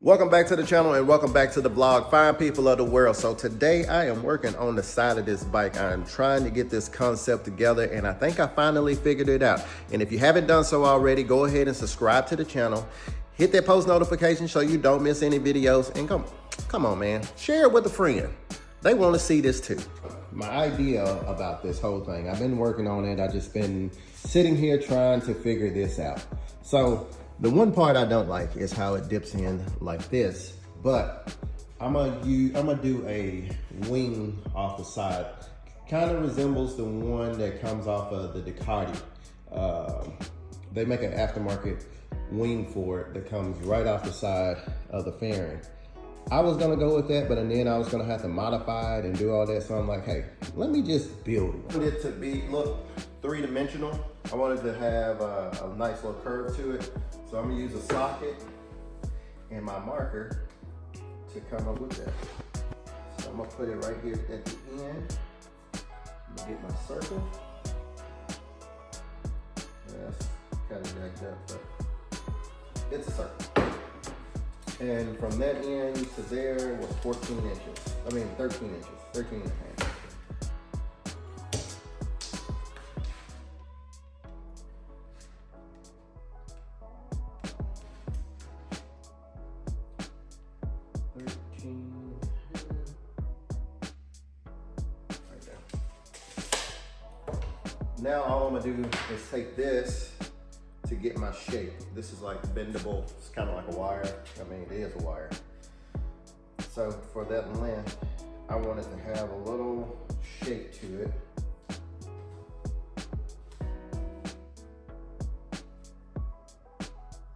Welcome back to the channel and welcome back to the vlog, fine people of the world. So today I am working on the side of this bike. I'm trying to get this concept together and I think I finally figured it out. And if you haven't done so already, go ahead and subscribe to the channel. Hit that post notification so you don't miss any videos. And come on, man, share it with a friend. They want to see this too. My idea about this whole thing, I've been working on it. I've just been sitting here trying to figure this out. So the one part I don't like is how it dips in like this, but I'm gonna do a wing off the side. Kind of resembles the one that comes off of the Ducati. They make an aftermarket wing for it that comes right off the side of the fairing. I was gonna go with that, but then I was gonna have to modify it and do all that. So I'm like, hey, let me just build it. I wanted it to be, look, three-dimensional. I wanted to have a nice little curve to it. So I'm gonna use a socket and my marker to come up with that. So I'm gonna put it right here at the end. I'm gonna get my circle. That's kind of jacked up, but it's a circle. And from that end to there was 14 inches. I mean 13 inches, 13 and a half. Now all I'm gonna do is take this to get my shape. This is like bendable, it's kind of like a wire. I mean, it is a wire. So for that length, I want it to have a little shape to it.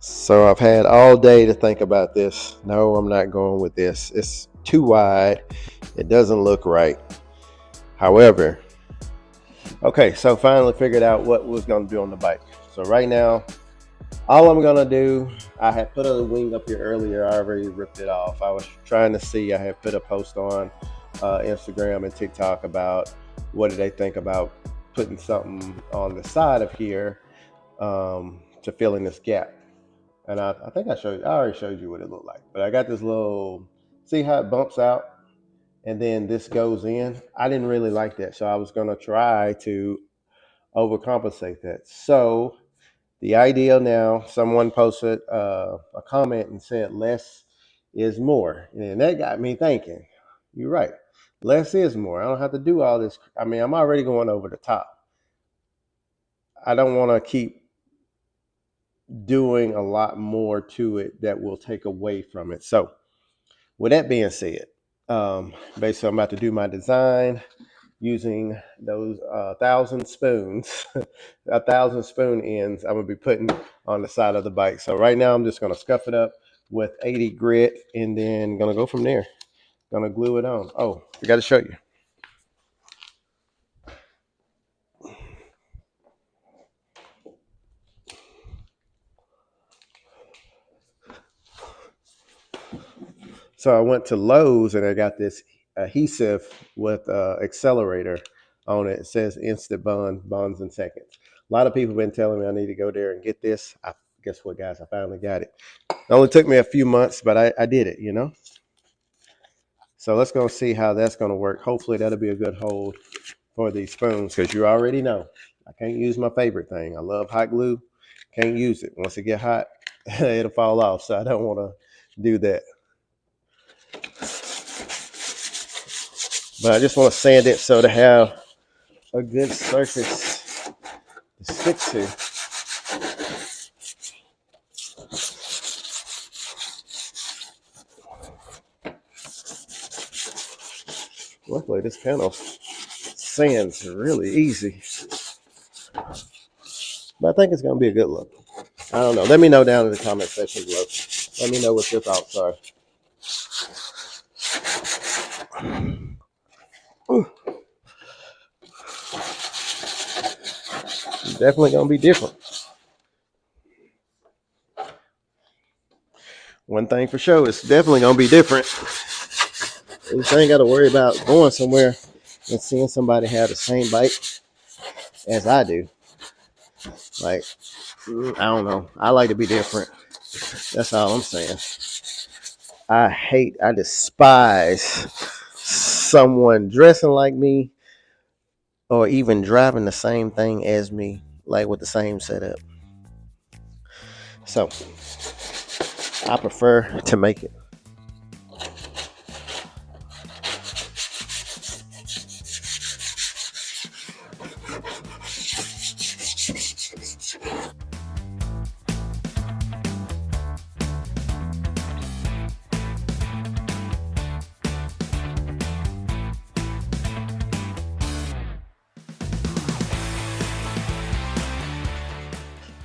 So I've had all day to think about this. No, I'm not going with this. It's too wide. It doesn't look right. However, okay, so finally figured out what was gonna do on the bike. So right now, all I'm gonna do, I had put a wing up here earlier. I already ripped it off. I was trying to see, I had put a post on Instagram and TikTok about what do they think about putting something on the side of here to fill in this gap. And I think I already showed you what it looked like. But I got this little, see how it bumps out? And then this goes in. I didn't really like that. So I was gonna try to overcompensate that. So the idea now, someone posted a comment and said less is more. And that got me thinking, you're right. Less is more. I don't have to do all this. I mean, I'm already going over the top. I don't want to keep doing a lot more to it that will take away from it. So with that being said, basically I'm about to do my design using those 1,000 spoons, 1,000 spoon ends I'm gonna be putting on the side of the bike. So right now I'm just gonna scuff it up with 80 grit and then gonna go from there. Gonna glue it on. Oh, I gotta show you. So I went to Lowe's and I got this adhesive with accelerator on it. It says instant bonds in seconds. A lot of people have been telling me I need to go there and get this. Guess what, guys? I finally got it. It only took me a few months, but I did it, you know? So let's go see how that's going to work. Hopefully that'll be a good hold for these spoons because you already know I can't use my favorite thing. I love hot glue. Can't use it. Once it get hot, it'll fall off. So I don't want to do that. But I just want to sand it so to have a good surface to stick to. Luckily, this panel sands really easy. But I think it's going to be a good look. I don't know. Let me know down in the comment section below. Let me know what your thoughts are. Ooh. Definitely going to be different. One thing for sure, it's definitely going to be different. At least I ain't got to worry about going somewhere and seeing somebody have the same bike as I do. Like, I don't know. I like to be different. That's all I'm saying. I despise someone dressing like me or even driving the same thing as me, like with the same setup. So I prefer to make it.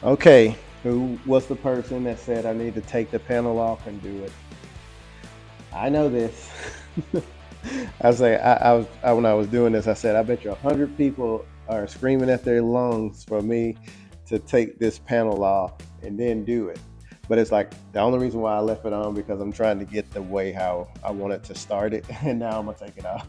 Okay, who was the person that said I need to take the panel off and do it? I know this. When I was doing this, I said, I bet you 100 people are screaming at their lungs for me to take this panel off and then do it. But it's like the only reason why I left it on because I'm trying to get the way how I wanted to start it, and now I'm gonna take it off.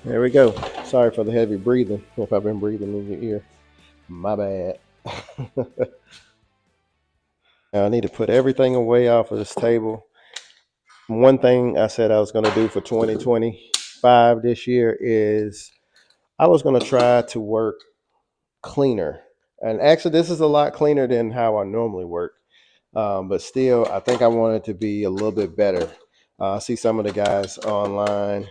There we go. Sorry for the heavy breathing. If I've been breathing in your ear, my bad. Now I need to put everything away off of this table. One thing I said I was going to do for 2025 this year is I was going to try to work cleaner. And actually, this is a lot cleaner than how I normally work. But still, I think I want it to be a little bit better. I see some of the guys online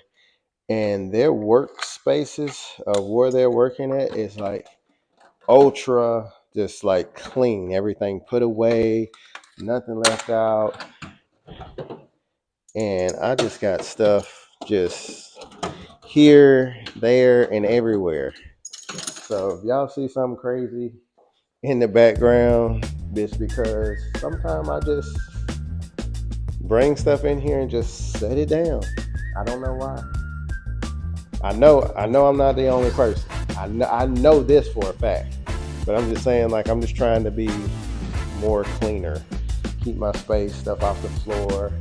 and their workspaces of where they're working at is like ultra, just like clean, everything put away, nothing left out. And I just got stuff just here, there, and everywhere. So if y'all see something crazy in the background, it's because sometimes I just bring stuff in here and just set it down. I don't know why. I know I'm not the only person. I know this for a fact. But I'm just saying, like, I'm just trying to be more cleaner. Keep my space, stuff off the floor.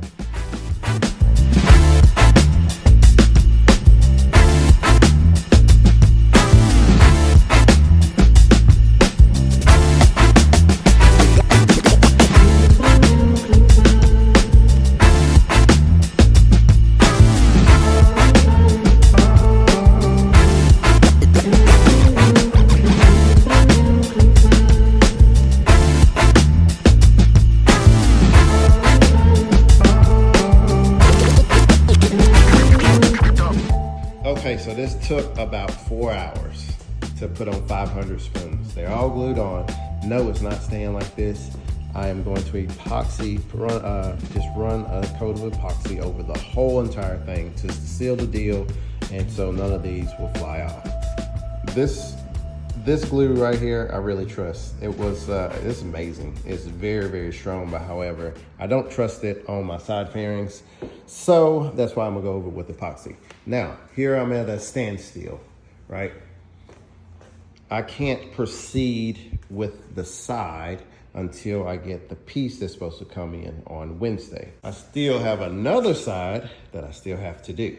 Okay, so this took about 4 hours to put on 500 spoons. They're all glued on. No, it's not staying like this. I am going to just run a coat of epoxy over the whole entire thing to seal the deal, and so none of these will fly off. This glue right here, I really trust. It's amazing. It's very, very strong, but however, I don't trust it on my side fairings. So that's why I'm gonna go over with epoxy. Now, here I'm at a standstill, right? I can't proceed with the side until I get the piece that's supposed to come in on Wednesday. I still have another side that I still have to do.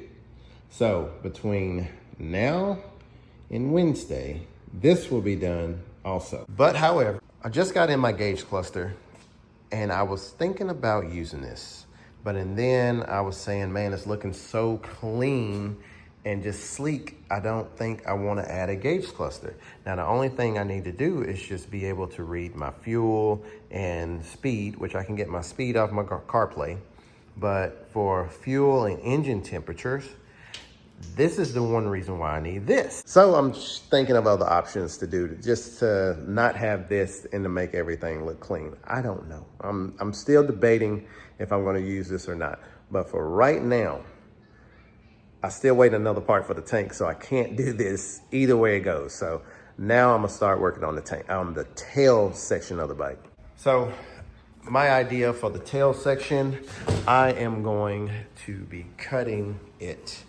So between now and Wednesday, this will be done also. But however, I just got in my gauge cluster and I was thinking about using this. But and then I was saying, man, it's looking so clean and just sleek, I don't think I want to add a gauge cluster. Now, the only thing I need to do is just be able to read my fuel and speed, which I can get my speed off my CarPlay. But for fuel and engine temperatures, this is the one reason why I need this. So I'm thinking of other options to do, just to not have this and to make everything look clean. I don't know. I'm still debating if I'm going to use this or not. But for right now, I still wait another part for the tank, so I can't do this either way it goes. So now I'm gonna start working on the tank, on the tail section of the bike. So my idea for the tail section, I am going to be cutting it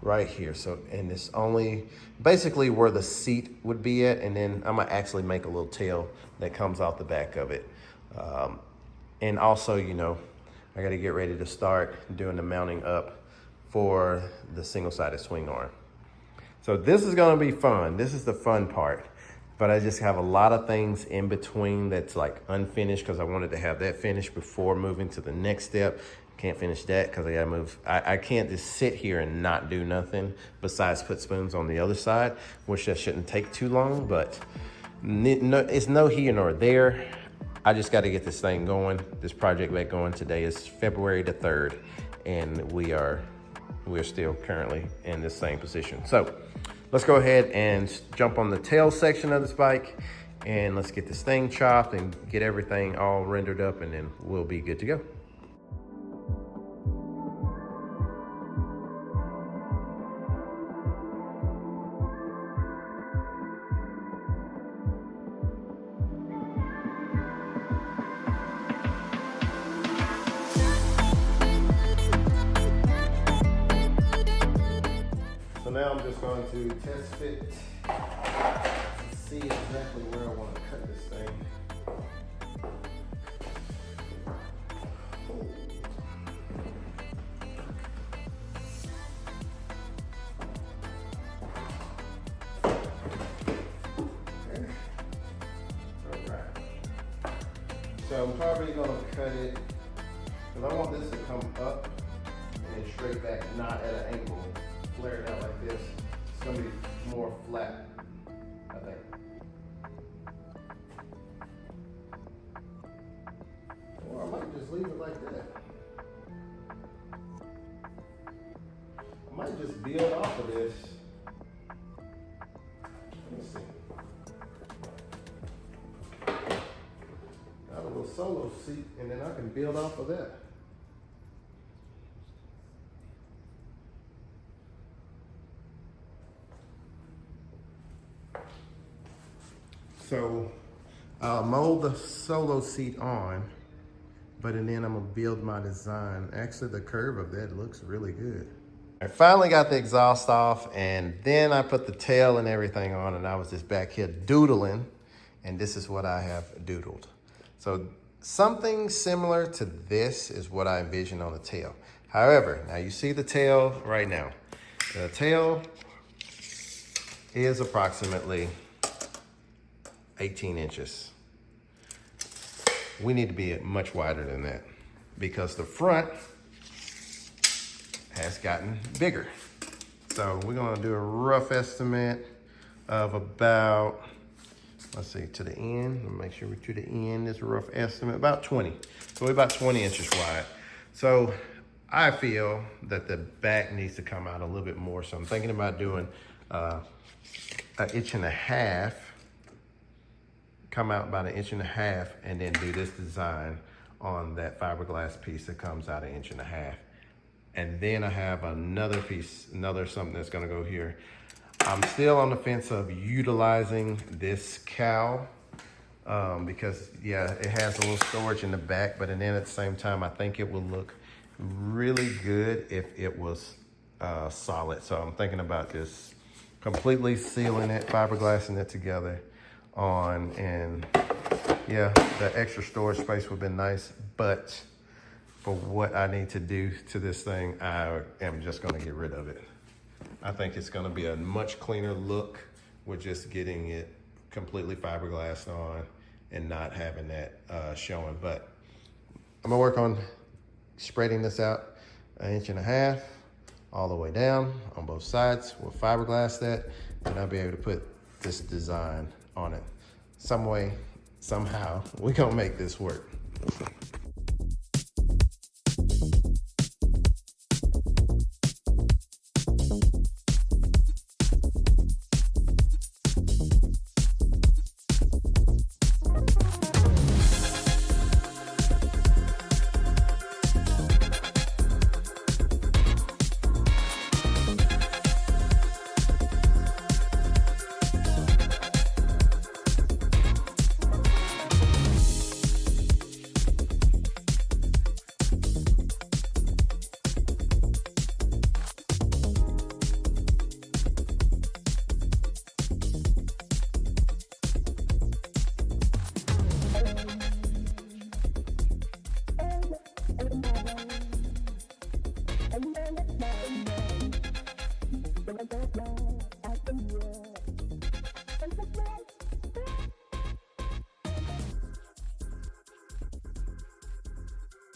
right here. So, and it's only basically where the seat would be at, and then I'm gonna actually make a little tail that comes off the back of it. And also, you know, I gotta get ready to start doing the mounting up for the single-sided swing arm. So this is gonna be fun. This is the fun part. But I just have a lot of things in between that's like unfinished, because I wanted to have that finished before moving to the next step. Can't finish that because I gotta move. I can't just sit here and not do nothing besides put spoons on the other side, which that shouldn't take too long, but it's no here nor there. I just gotta get this thing going, this project back going. Today is February the 3rd, and we're still currently in this same position. So let's go ahead and jump on the tail section of this bike, and let's get this thing chopped and get everything all rendered up, and then we'll be good to go. So now I'm just going to test fit to see exactly where I want to cut this thing. Okay. All right. So I'm probably going to cut it, because I want this to come up and then straight back, not at an angle. Flare it out like this. It's gonna be more flat, I think. Or I might just leave it like that. I might just build off of this. Let me see. Got a little solo seat, and then I can build off of that. So I'll mold the solo seat on, but then I'm gonna build my design. Actually, the curve of that looks really good. I finally got the exhaust off, and then I put the tail and everything on, and I was just back here doodling, and this is what I have doodled. So something similar to this is what I envision on the tail. However, now you see the tail right now. The tail is approximately 18 inches. We need to be much wider than that, because the front has gotten bigger. So we're gonna do a rough estimate of about, let's see, to the end, make sure we're to the end, is a rough estimate, about 20. So we're about 20 inches wide. So I feel that the back needs to come out a little bit more. So I'm thinking about doing an 1.5 inches, come out about 1.5 inches, and then do this design on that fiberglass piece that comes out 1.5 inches. And then I have another piece, something that's gonna go here. I'm still on the fence of utilizing this cowl because yeah, it has a little storage in the back, but then at the same time, I think it will look really good if it was solid. So I'm thinking about just completely sealing it, fiberglassing it together on, and yeah, the extra storage space would have been nice, but for what I need to do to this thing, I am just gonna get rid of it. I think it's gonna be a much cleaner look with just getting it completely fiberglassed on and not having that showing. But I'm gonna work on spreading this out 1.5 inches all the way down on both sides. We'll fiberglass that, and I'll be able to put this design on it. Some way, somehow, we're gonna make this work.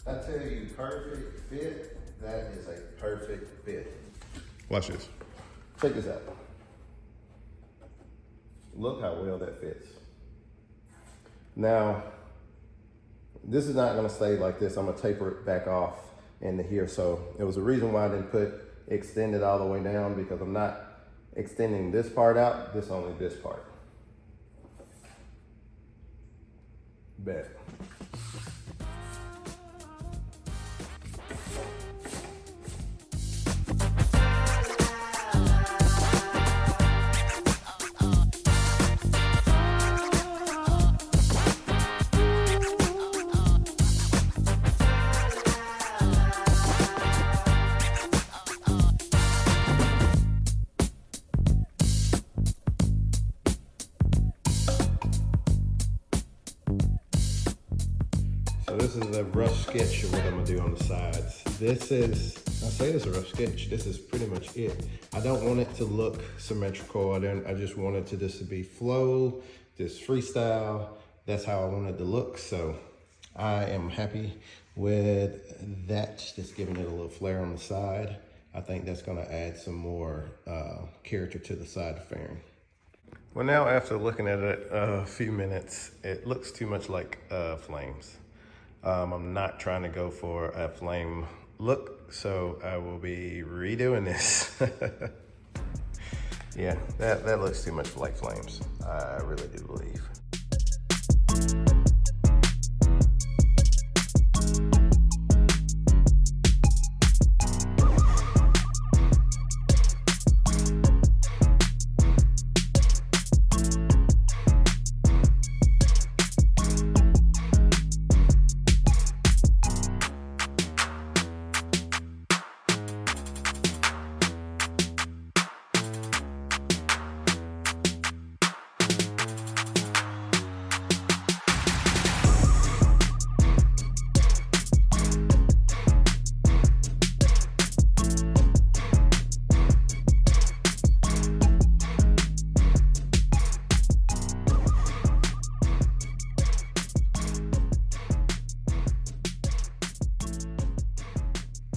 I tell you, perfect fit, that is a perfect fit. Watch this. Check this out. Look how well that fits. Now, this is not gonna stay like this. I'm gonna taper it back off into here. So it was a reason why I didn't extend it all the way down, because I'm not extending this part out, only this part. Bet. So this is a rough sketch of what I'm gonna do on the sides. This is, I say this is a rough sketch, this is pretty much it. I don't want it to look symmetrical. I just want it to just to be flow, just freestyle. That's how I want it to look. So I am happy with that, just giving it a little flare on the side. I think that's gonna add some more character to the side fairing. Well, now after looking at it a few minutes, it looks too much like flames. I'm not trying to go for a flame look, so I will be redoing this. Yeah, that looks too much like flames. I really do believe.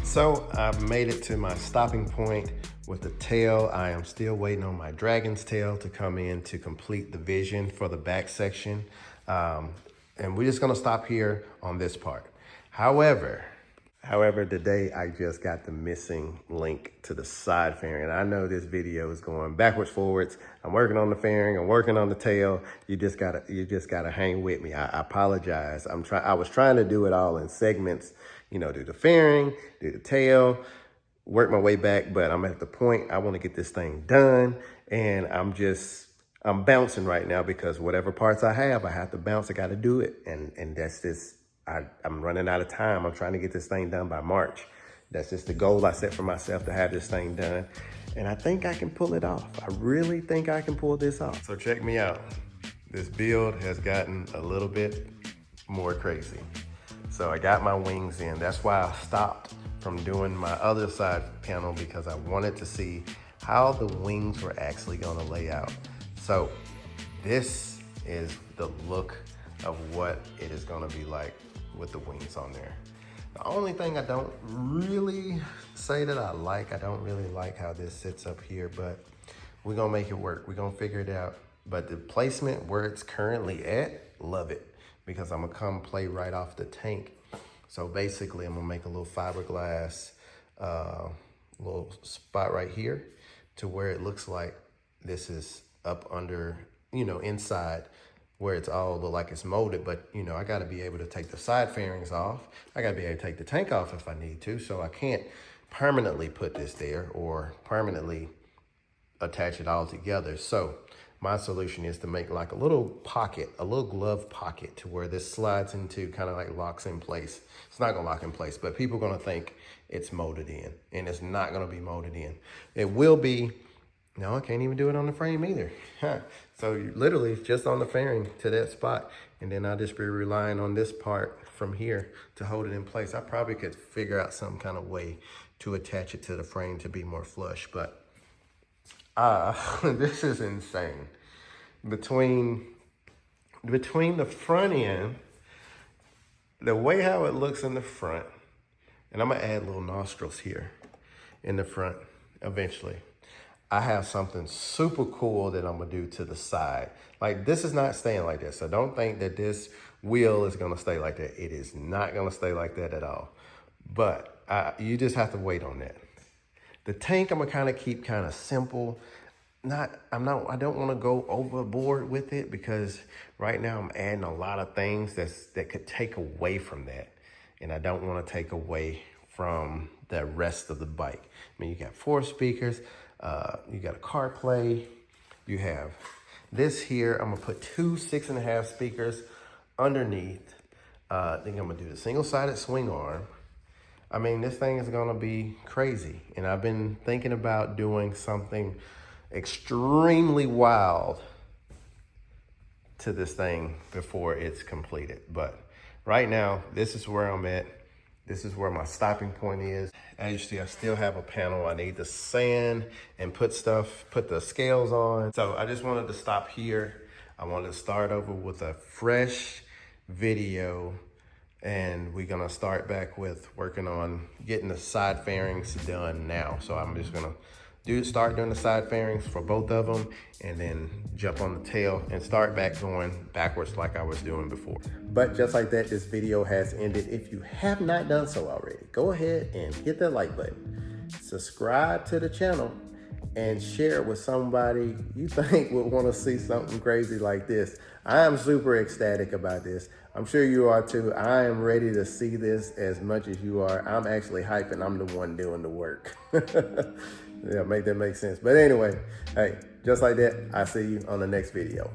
So I've made it to my stopping point with the tail. I am still waiting on my dragon's tail to come in to complete the vision for the back section. And we're just gonna stop here on this part. However, today I just got the missing link to the side fairing. I know this video is going backwards, forwards. I'm working on the fairing, I'm working on the tail. You just gotta hang with me. I apologize. I was trying to do it all in segments, you know, do the fairing, do the tail, work my way back, but I'm at the point I wanna get this thing done, and I'm bouncing right now because whatever parts I have to bounce, I gotta do it, and that's just, I'm running out of time. I'm trying to get this thing done by March. That's just the goal I set for myself, to have this thing done. And I think I can pull it off. I really think I can pull this off. So check me out. This build has gotten a little bit more crazy. So I got my wings in. That's why I stopped from doing my other side panel, because I wanted to see how the wings were actually gonna lay out. So this is the look of what it is gonna be like with the wings on there. The only thing I don't really say that I don't really like how this sits up here, but we're gonna make it work. We're gonna figure it out. But the placement where it's currently at, love it, because I'm gonna come play right off the tank. So basically I'm gonna make a little fiberglass, little spot right here to where it looks like this is up under, you know, inside where it's all look like it's molded, but you know, I gotta be able to take the side fairings off. I gotta be able to take the tank off if I need to, so I can't permanently put this there or permanently attach it all together. So my solution is to make like a little pocket, a little glove pocket to where this slides into, kind of like locks in place. It's not gonna lock in place, but people are gonna think it's molded in, and it's not gonna be molded in. It will be. No, I can't even do it on the frame either. So literally just on the fairing to that spot. And then I'll just be relying on this part from here to hold it in place. I probably could figure out some kind of way to attach it to the frame to be more flush, but this is insane. Between the front end, the way how it looks in the front, and I'm gonna add little nostrils here in the front eventually. I have something super cool that I'm gonna do to the side. Like, this is not staying like this. So don't think that this wheel is gonna stay like that. It is not gonna stay like that at all. But you just have to wait on that. The tank I'm gonna kind of keep kind of simple. I don't wanna go overboard with it, because right now I'm adding a lot of things that could take away from that. And I don't wanna take away from the rest of the bike. I mean, you got 4 speakers, you got a CarPlay, you have this here. I'm gonna put 2 6.5 speakers underneath. Then I'm gonna do the single-sided swing arm. I mean, this thing is gonna be crazy. And I've been thinking about doing something extremely wild to this thing before it's completed. But right now, this is where I'm at. This is where my stopping point is. As you see, I still have a panel. I need to sand and put the scales on. So I just wanted to stop here. I wanted to start over with a fresh video, and we're gonna start back with working on getting the side fairings done now. So I'm just gonna start doing the side fairings for both of them, and then jump on the tail and start back going backwards like I was doing before. But just like that, this video has ended. If you have not done so already, go ahead and hit that like button, subscribe to the channel, and share it with somebody you think would want to see something crazy like this. I am super ecstatic about this. I'm sure you are too. I am ready to see this as much as you are. I'm actually hyping. I'm the one doing the work. Yeah, make that make sense. But anyway, hey, just like that, I'll see you on the next video.